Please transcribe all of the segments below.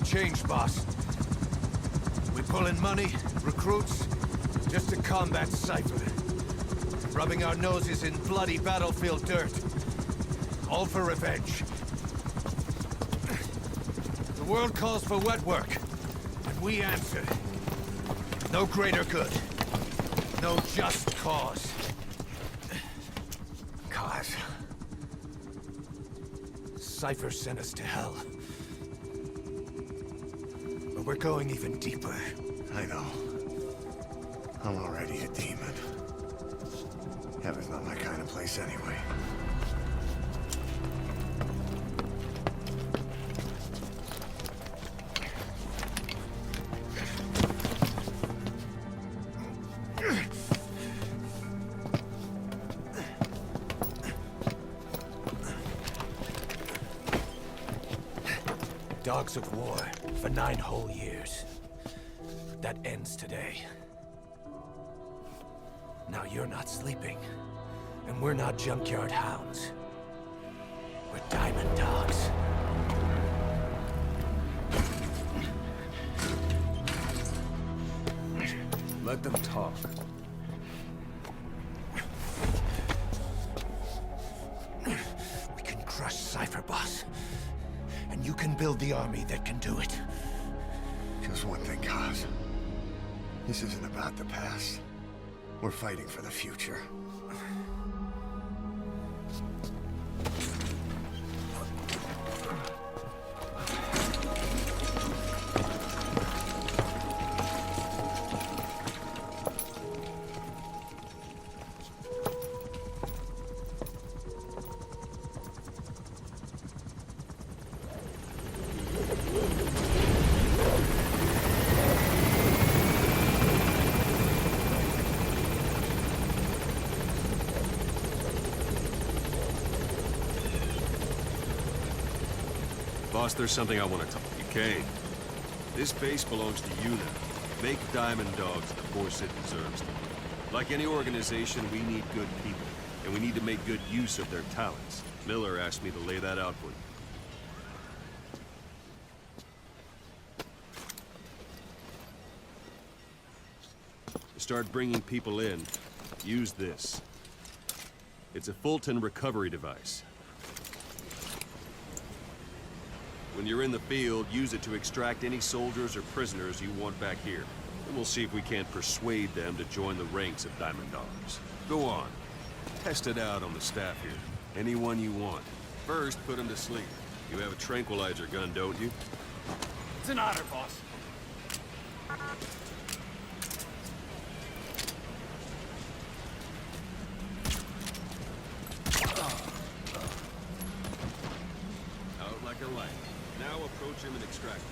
changed, boss. We pull in money, recruits, just to combat Cypher. Rubbing our noses in bloody battlefield dirt. All for revenge. The world calls for wet work, and we answer. No greater good. No just cause. Cause. Cypher sent us to hell. But we're going even deeper. I know. I'm already a demon. Heaven's not my kind of place anyway. Dogs of war for 9 whole years. That ends today. Now you're not sleeping, and we're not junkyard hounds. We're diamond dogs. Let them talk. We can crush Cypher, boss. And you can build the army that can do it. Just one thing, Kaz. This isn't about the past. We're fighting for the future. Boss, there's something I want to tell you. Kane, this base belongs to you now. Make Diamond Dogs the force it deserves. Like any organization, we need good people, and we need to make good use of their talents. Miller asked me to lay that out for you. To start bringing people in, use this. It's a Fulton recovery device. When you're in the field, use it to extract any soldiers or prisoners you want back here. And we'll see if we can't persuade them to join the ranks of Diamond Dogs. Go on. Test it out on the staff here. Anyone you want. First, put them to sleep. You have a tranquilizer gun, don't you? It's an honor, boss. Out like a light. Now approach him and extract him.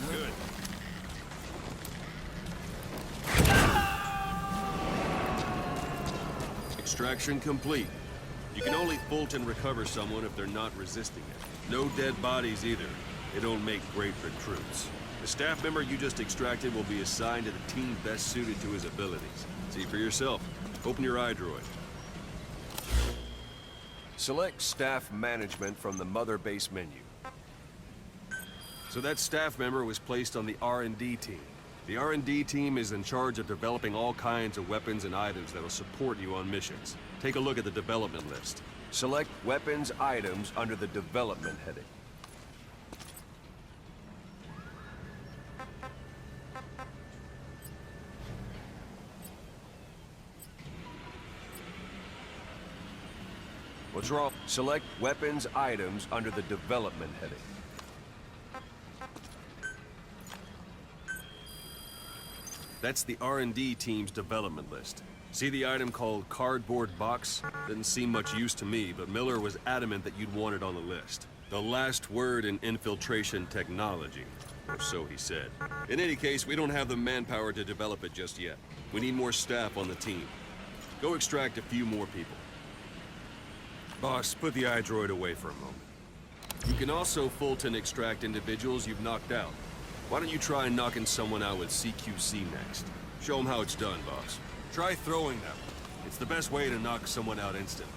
Good. Extraction complete. You can only Fulton recover someone if they're not resisting it. No dead bodies either. They don't make great recruits. The staff member you just extracted will be assigned to the team best suited to his abilities. See for yourself. Open your iDroid. Select Staff Management from the Mother Base menu. So that staff member was placed on the R&D team. The R&D team is in charge of developing all kinds of weapons and items that will support you on missions. Take a look at the development list. Select Weapons Items under the Development heading. What's wrong? Select Weapons Items under the Development heading. That's the R&D team's development list. See the item called Cardboard Box? Didn't seem much use to me, but Miller was adamant that you'd want it on the list. The last word in infiltration technology, or so he said. In any case, we don't have the manpower to develop it just yet. We need more staff on the team. Go extract a few more people. Boss, put the iDroid away for a moment. You can also Fulton extract individuals you've knocked out. Why don't you try knocking someone out with CQC next? Show them how it's done, boss. Try throwing them. It's the best way to knock someone out instant.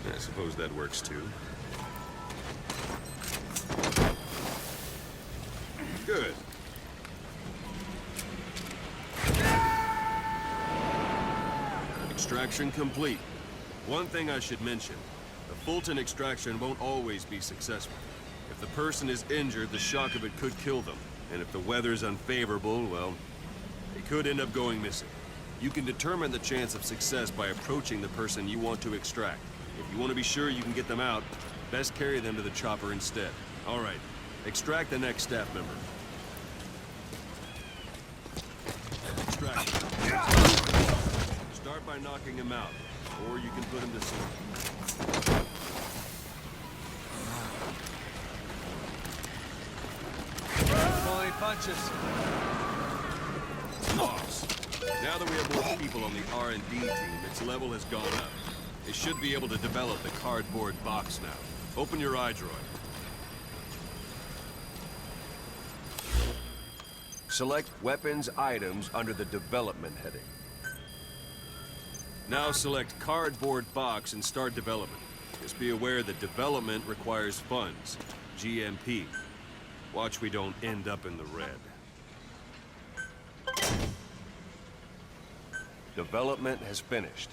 I suppose that works too. Good. Extraction complete. One thing I should mention. The Fulton extraction won't always be successful. If the person is injured, the shock of it could kill them. And if the weather's unfavorable, well, they could end up going missing. You can determine the chance of success by approaching the person you want to extract. If you want to be sure you can get them out, best carry them to the chopper instead. All right, extract the next staff member. Extract. Start by knocking him out, or you can put him to sleep. Pulling punches. Boss. Now that we have more people on the R&D team, its level has gone up. It should be able to develop the cardboard box now. Open your eye droid. Select weapons items under the development heading. Now select cardboard box and start development. Just be aware that development requires funds. GMP. Watch we don't end up in the red. Development has finished.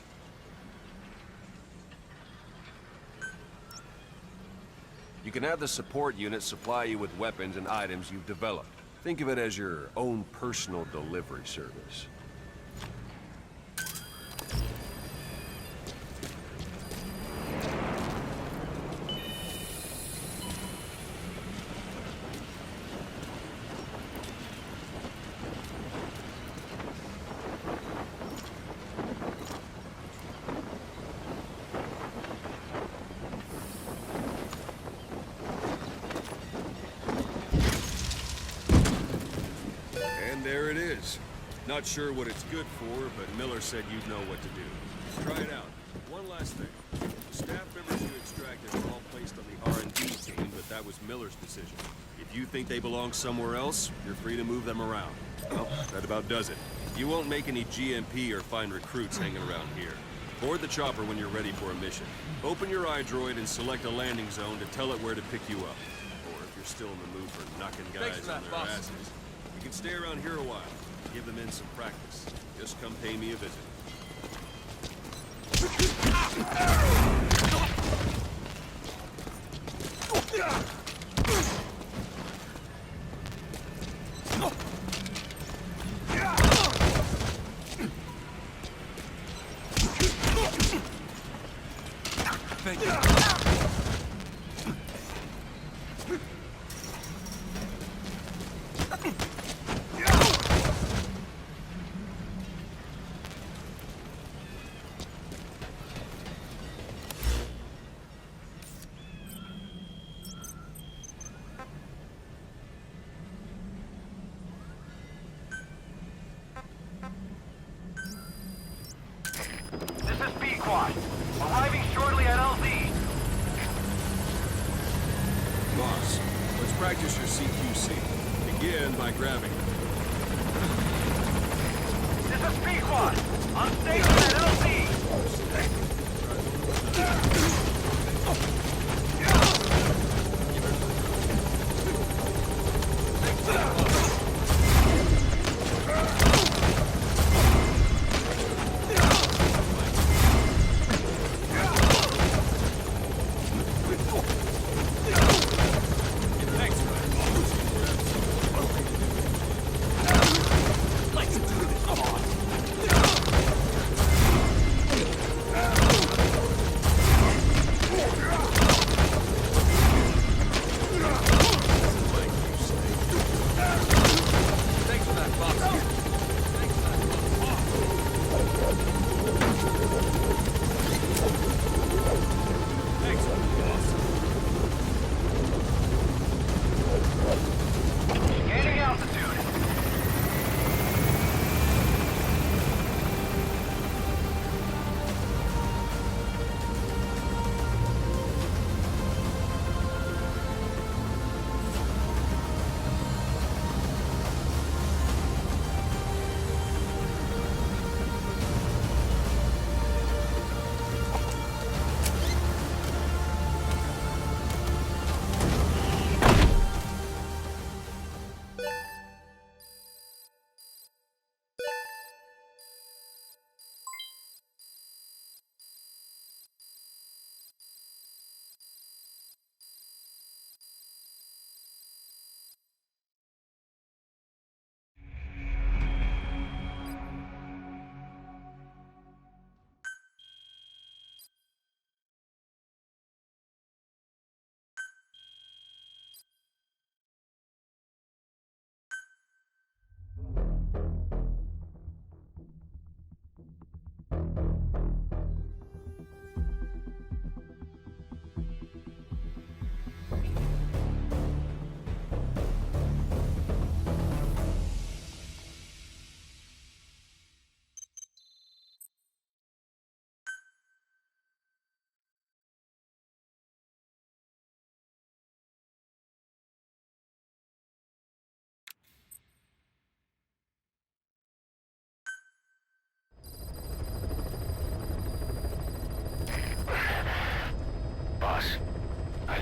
You can have the support unit supply you with weapons and items you've developed. Think of it as your own personal delivery service. There it is. Not sure what it's good for, but Miller said you'd know what to do. Try it out. One last thing. The staff members you extracted were all placed on the R&D team, but that was Miller's decision. If you think they belong somewhere else, you're free to move them around. Well, that about does it. You won't make any GMP or find recruits hanging around here. Board the chopper when you're ready for a mission. Open your iDroid and select a landing zone to tell it where to pick you up. Or if you're still in the mood for knocking guys on their asses, you can stay around here a while. Give the men some practice. Just come pay me a visit. Thank you. Arriving shortly at LZ. Boss, let's practice your CQC. Begin by grabbing it. This is Pequod. On station at LZ. Let's do this.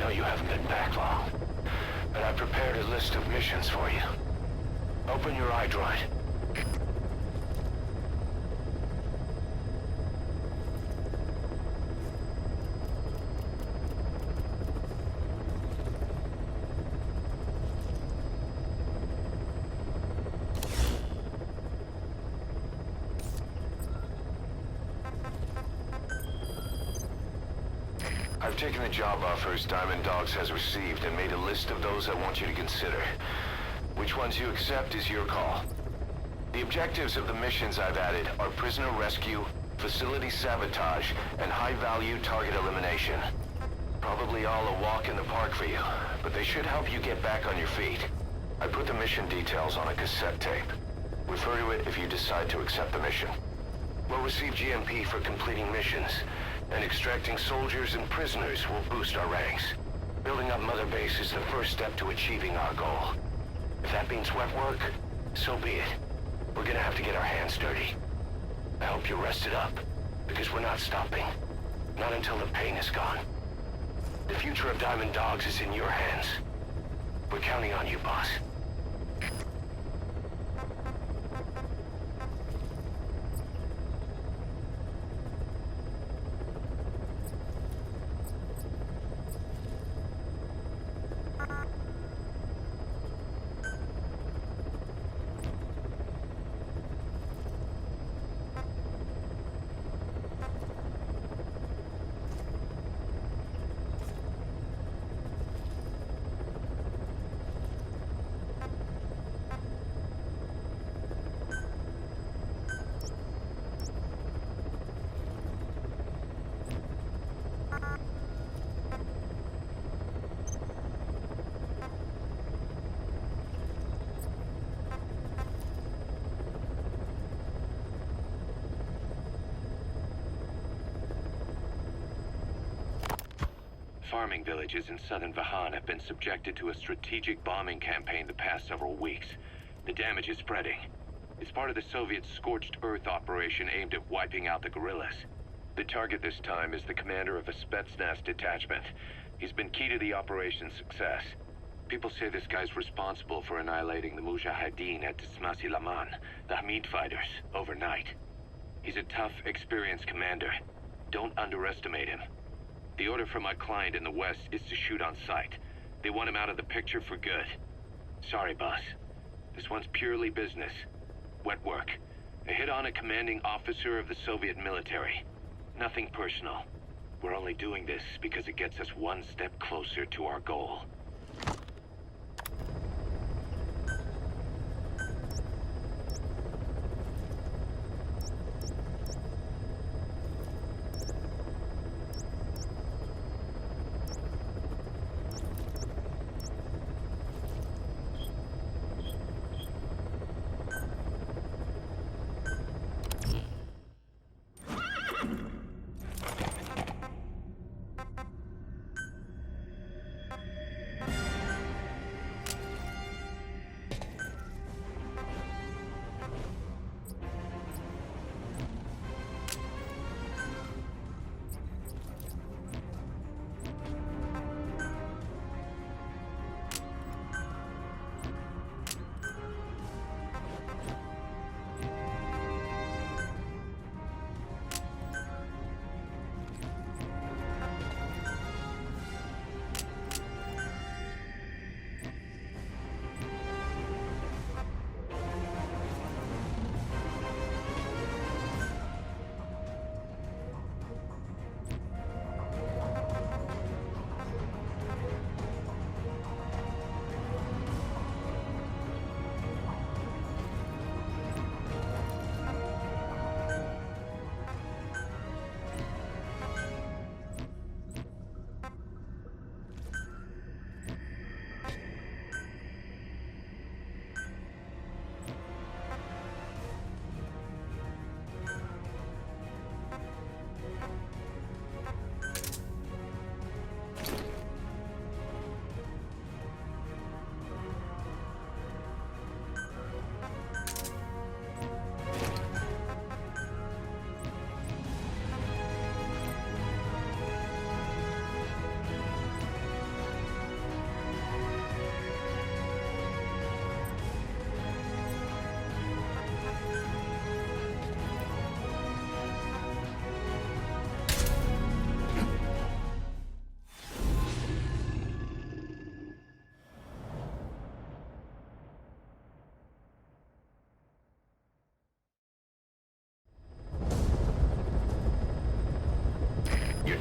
know you haven't been back long, but I prepared a list of missions for you. Open your iDroid. I've taken the job offers Diamond Dogs has received and made a list of those I want you to consider. Which ones you accept is your call. The objectives of the missions I've added are prisoner rescue, facility sabotage, and high-value target elimination. Probably all a walk in the park for you, but they should help you get back on your feet. I put the mission details on a cassette tape. Refer to it if you decide to accept the mission. We'll receive GMP for completing missions, and extracting soldiers and prisoners will boost our ranks. Building up Mother Base is the first step to achieving our goal. If that means wet work, so be it. We're gonna have to get our hands dirty. I hope you're rested up, because we're not stopping. Not until the pain is gone. The future of Diamond Dogs is in your hands. We're counting on you, boss. Farming villages in southern Vahan have been subjected to a strategic bombing campaign the past several weeks. The damage is spreading. It's part of the Soviet Scorched Earth operation aimed at wiping out the guerrillas. The target this time is the commander of a Spetsnaz detachment. He's been key to the operation's success. People say this guy's responsible for annihilating the Mujahideen at Tismasi Laman, the Hamid fighters, overnight. He's a tough, experienced commander. Don't underestimate him. The order from my client in the west is to shoot on sight. They want him out of the picture for good. Sorry, boss. This one's purely business. Wet work. A hit on a commanding officer of the Soviet military. Nothing personal. We're only doing this because it gets us one step closer to our goal.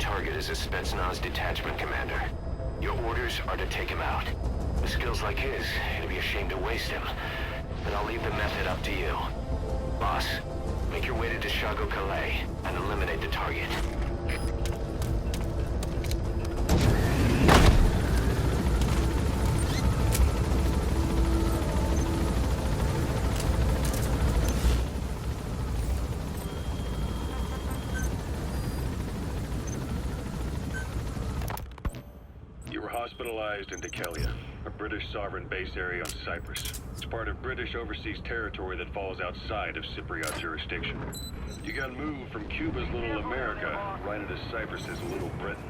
target is a Spetsnaz detachment commander. Your orders are to take him out. With skills like his, it'd be a shame to waste him. But I'll leave the method up to you. Boss, make your way to Dishago Calais and eliminate the target. You were hospitalized in Dekelia, a British sovereign base area on Cyprus. It's part of British overseas territory that falls outside of Cypriot jurisdiction. You got moved from Cuba's Little America right into Cyprus's Little Britain.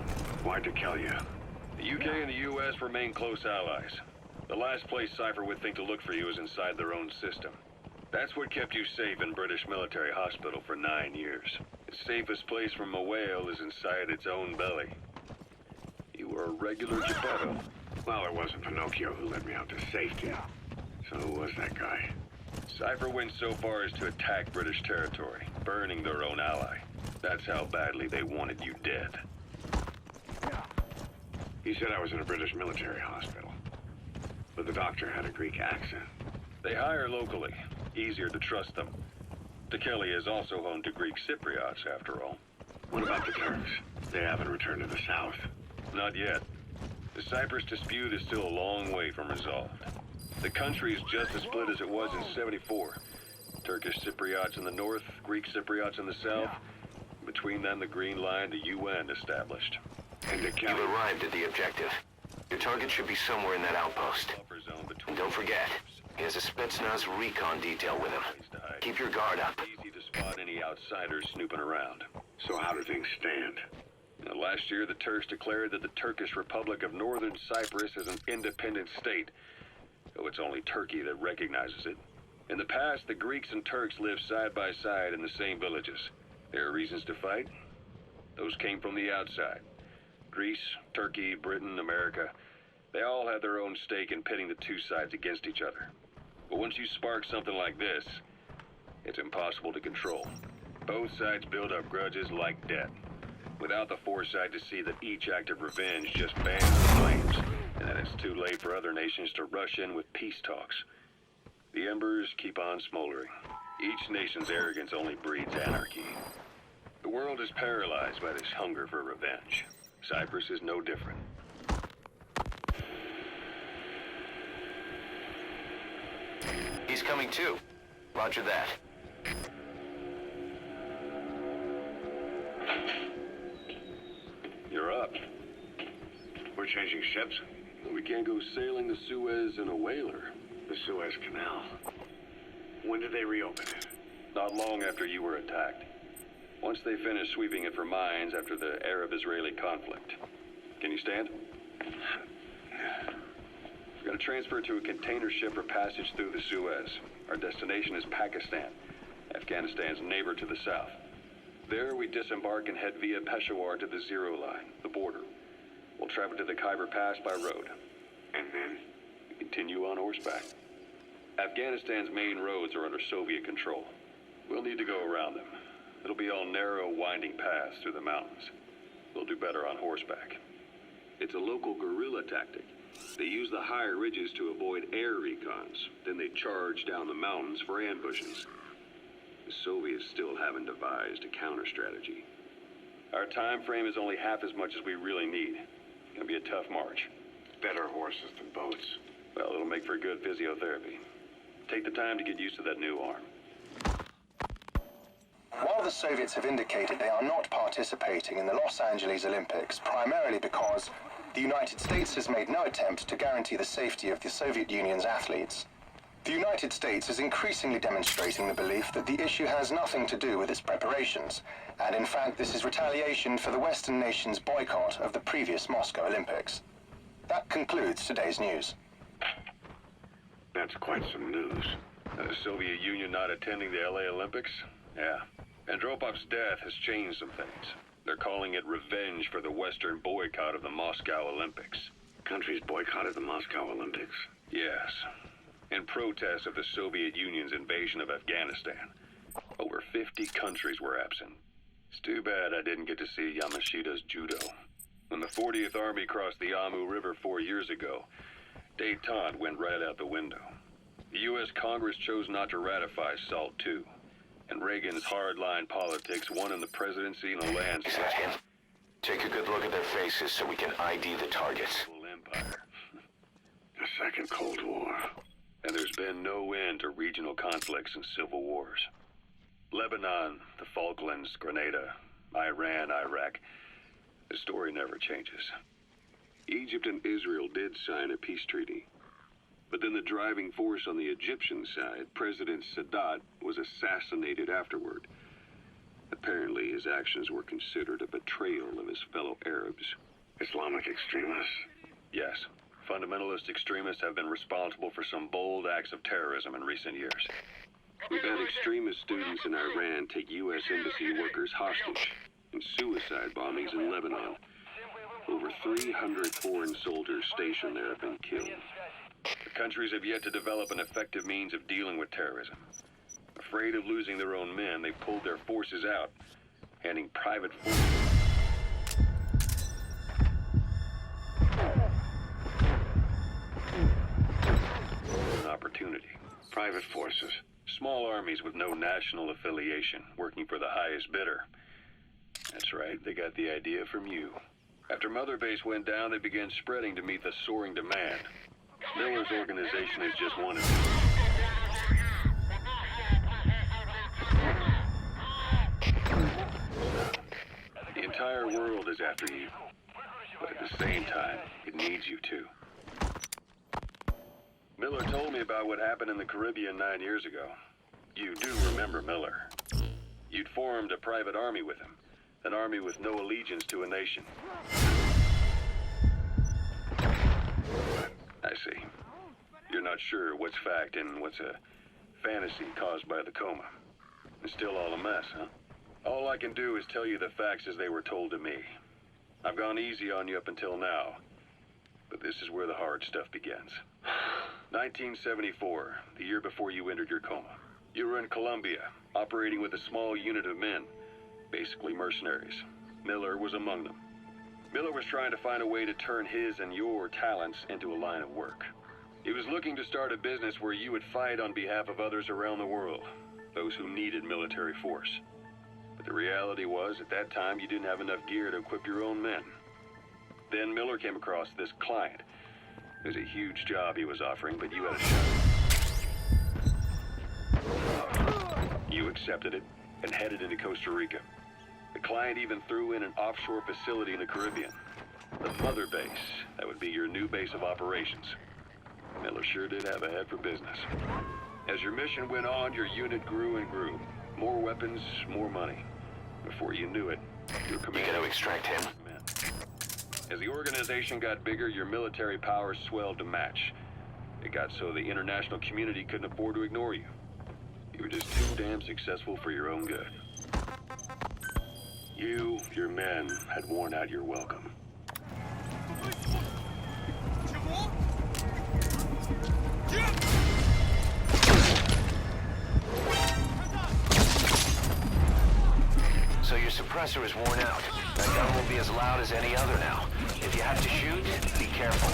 Why Dekelia? The UK and the US remain close allies. The last place Cypher would think to look for you is inside their own system. That's what kept you safe in British military hospital for 9 years. Its safest place from a whale is inside its own belly. You were a regular Geppetto. Well, it wasn't Pinocchio who led me out to safety. So who was that guy? Cypher went so far as to attack British territory, burning their own ally. That's how badly they wanted you dead. He said I was in a British military hospital. But the doctor had a Greek accent. They hire locally. Easier to trust them. Dekelia is also home to Greek Cypriots, after all. What about the Turks? They haven't returned to the south. Not yet. The Cyprus dispute is still a long way from resolved. The country is just as split as it was in '74. Turkish Cypriots in the north, Greek Cypriots in the south. Between them, the Green Line, the UN established. And the You've arrived at the objective. Your target should be somewhere in that outpost. Buffer zone And between don't forget, he has a Spetsnaz recon detail with him. Keep your guard up. Easy to spot any outsiders snooping around. So how do things stand? Now, last year, the Turks declared that the Turkish Republic of Northern Cyprus is an independent state, though it's only Turkey that recognizes it. In the past, the Greeks and Turks lived side by side in the same villages. There are reasons to fight. Those came from the outside. Greece, Turkey, Britain, America, they all had their own stake in pitting the two sides against each other. But once you spark something like this, it's impossible to control. Both sides build up grudges like debt, without the foresight to see that each act of revenge just fans the flames, and that it's too late for other nations to rush in with peace talks. The embers keep on smoldering. Each nation's arrogance only breeds anarchy. The world is paralyzed by this hunger for revenge. Cyprus is no different. He's coming too. Roger that. You're up. We're changing ships? We can't go sailing the Suez in a whaler. The Suez Canal. When did they reopen it? Not long after you were attacked. Once they finished sweeping it for mines after the Arab-Israeli conflict. Can you stand? We're going to transfer to a container ship for passage through the Suez. Our destination is Pakistan, Afghanistan's neighbor to the south. There, we disembark and head via Peshawar to the Zero Line, the border. We'll travel to the Khyber Pass by road. And then? We continue on horseback. Afghanistan's main roads are under Soviet control. We'll need to go around them. It'll be all narrow, winding paths through the mountains. We'll do better on horseback. It's a local guerrilla tactic. They use the higher ridges to avoid air recons. Then they charge down the mountains for ambushes. The Soviets still haven't devised a counter-strategy. Our time frame is only half as much as we really need. It'll be a tough march. Better horses than boats. Well, it'll make for good physiotherapy. Take the time to get used to that new arm. While the Soviets have indicated they are not participating in the Los Angeles Olympics, primarily because the United States has made no attempt to guarantee the safety of the Soviet Union's athletes, the United States is increasingly demonstrating the belief that the issue has nothing to do with its preparations, and in fact this is retaliation for the Western nations' boycott of the previous Moscow Olympics. That concludes today's news. That's quite some news. The Soviet Union not attending the LA Olympics? Yeah. Andropov's death has changed some things. They're calling it revenge for the Western boycott of the Moscow Olympics. Countries boycotted the Moscow Olympics? Yes. In protest of the Soviet Union's invasion of Afghanistan. Over 50 countries were absent. It's too bad I didn't get to see Yamashita's judo. When the 40th Army crossed the Amu River 4 years ago, détente went right out the window. The U.S. Congress chose not to ratify SALT II, and Reagan's hardline politics won him the presidency and a Is landslide. that him? Take a good look at their faces so we can ID the targets. Empire. The Second Cold War. And there's been no end to regional conflicts and civil wars. Lebanon, the Falklands, Grenada, Iran, Iraq. The story never changes. Egypt and Israel did sign a peace treaty. But then the driving force on the Egyptian side, President Sadat, was assassinated afterward. Apparently, his actions were considered a betrayal of his fellow Arabs. Islamic extremists? Yes. Fundamentalist extremists have been responsible for some bold acts of terrorism in recent years. We've had extremist students in Iran take U.S. embassy workers hostage and suicide bombings in Lebanon. Over 300 foreign soldiers stationed there have been killed. The countries have yet to develop an effective means of dealing with terrorism. Afraid of losing their own men, they pulled their forces out, handing private forces an opportunity. Private forces. Small armies with no national affiliation, working for the highest bidder. That's right, they got the idea from you. After Mother Base went down, they began spreading to meet the soaring demand. Miller's organization is just one of them. The entire world is after you, but at the same time, it needs you too. Miller told me about what happened in the Caribbean 9 years ago. You do remember Miller. You'd formed a private army with him, an army with no allegiance to a nation. I see. You're not sure what's fact and what's a fantasy caused by the coma. It's still all a mess, huh? All I can do is tell you the facts as they were told to me. I've gone easy on you up until now, but this is where the hard stuff begins. 1974, the year before you entered your coma. You were in Colombia, operating with a small unit of men, basically mercenaries. Miller was among them. Miller was trying to find a way to turn his and your talents into a line of work. He was looking to start a business where you would fight on behalf of others around the world, those who needed military force. But the reality was, at that time, you didn't have enough gear to equip your own men. Then Miller came across this client. It was a huge job he was offering, but you had a shot. You accepted it and headed into Costa Rica. The client even threw in an offshore facility in the Caribbean. The Mother Base, that would be your new base of operations. Miller sure did have a head for business. As your mission went on, your unit grew and grew. More weapons, more money. Before you knew it, your command... You gotta extract him. As the organization got bigger, your military powers swelled to match. It got so the international community couldn't afford to ignore you. You were just too damn successful for your own good. You, your men, had worn out your welcome. So your suppressor is worn out. That gun will be as loud as any other now. If you have to shoot, be careful.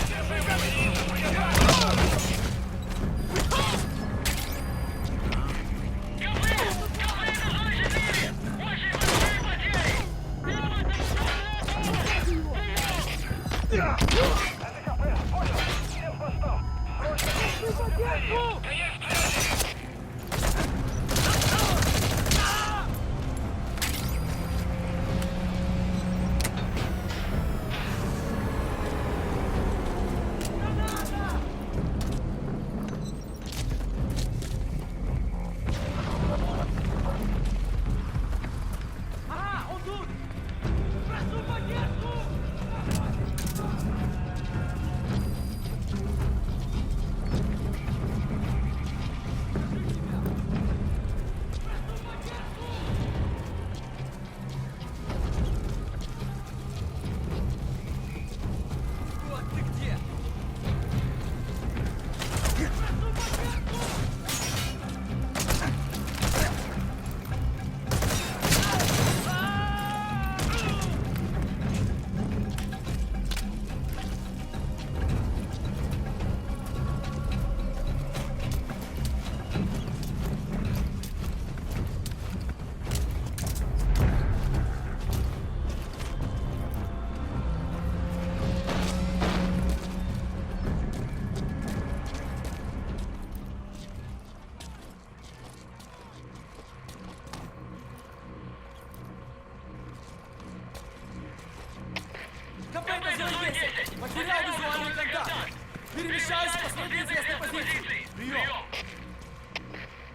Перемещаюсь к последней известной позиции. Прием!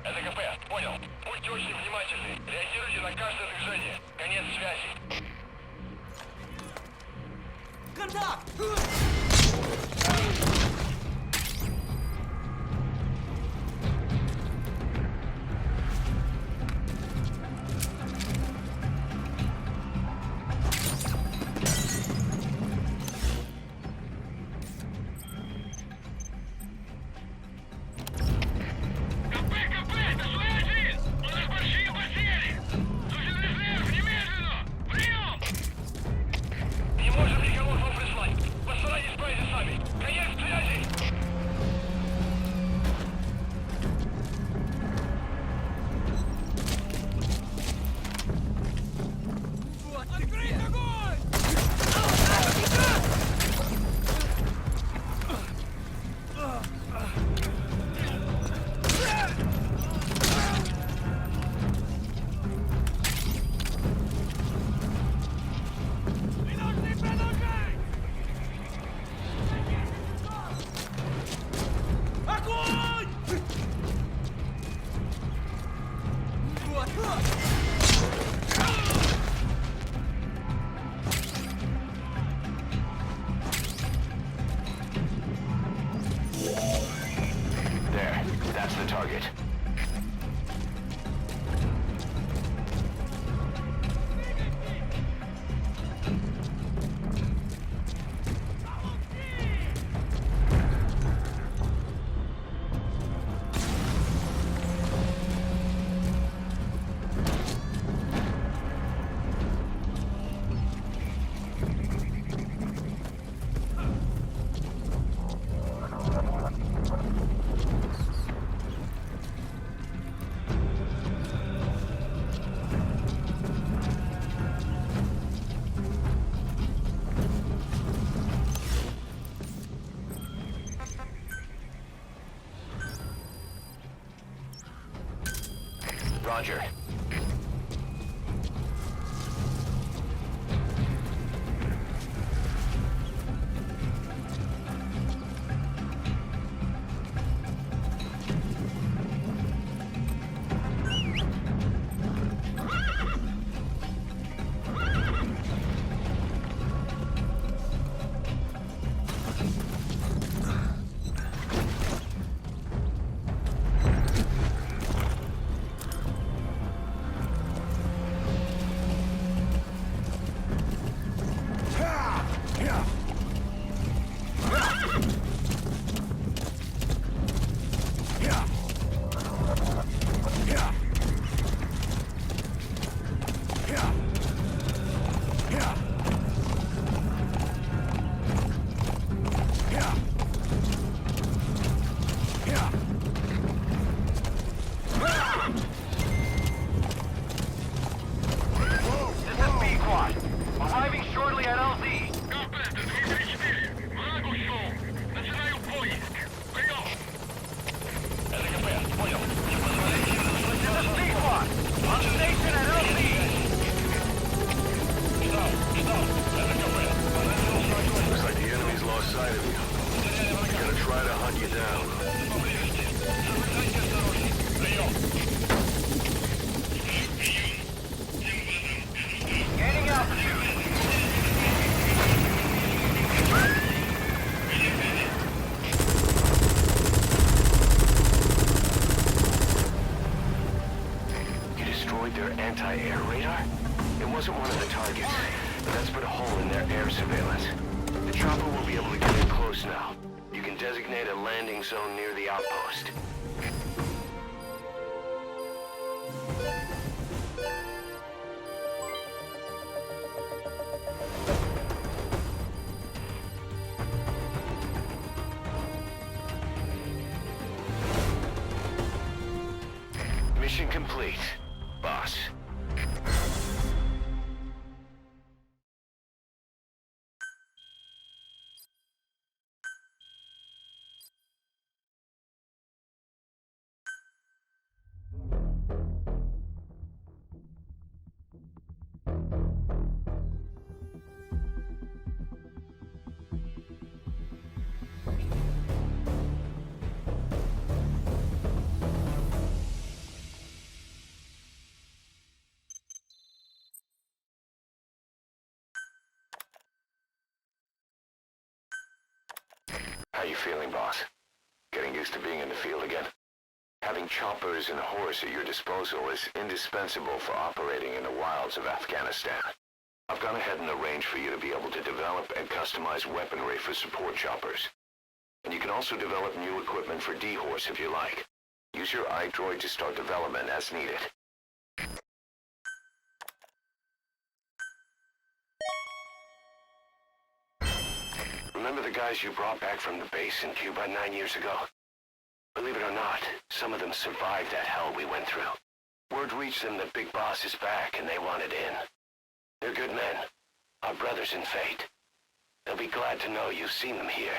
СКП, понял. Будьте очень внимательны. Реагируйте на каждое движение. Конец связи. Контакт! Не можем никого вам прислать. Постарайтесь справиться сами. Конец связи. Открыть огонь! Огонь! There. That's the target. Roger. This is B-Quad. Arriving shortly at LZ. Начинаю поиск. Прием! СКП, понял. Не позволяйте им заслать вас от B-Quad. On station at LZ. Ждал. СКП. Looks like the enemy's lost sight of you. Gonna try to hunt you down. Поблизости. Соблюдайте осторожность. Прием. Gaining altitude. You destroyed their anti-air radar? It wasn't one of the targets, but that's put a hole in their air surveillance. The chopper will be able to get in close now. You can designate a landing zone near the outpost. Mission complete, boss. you feeling, boss? Getting used to being in the field again? Having choppers and horse at your disposal is indispensable for operating in the wilds of Afghanistan. I've gone ahead and arranged for you to be able to develop and customize weaponry for support choppers. And you can also develop new equipment for D-Horse if you like. Use your iDroid to start development as needed. Remember the guys you brought back from the base in Cuba 9 years ago? Believe it or not, some of them survived that hell we went through. Word reached them that Big Boss is back and they wanted in. They're good men, our brothers in fate. They'll be glad to know you've seen them here.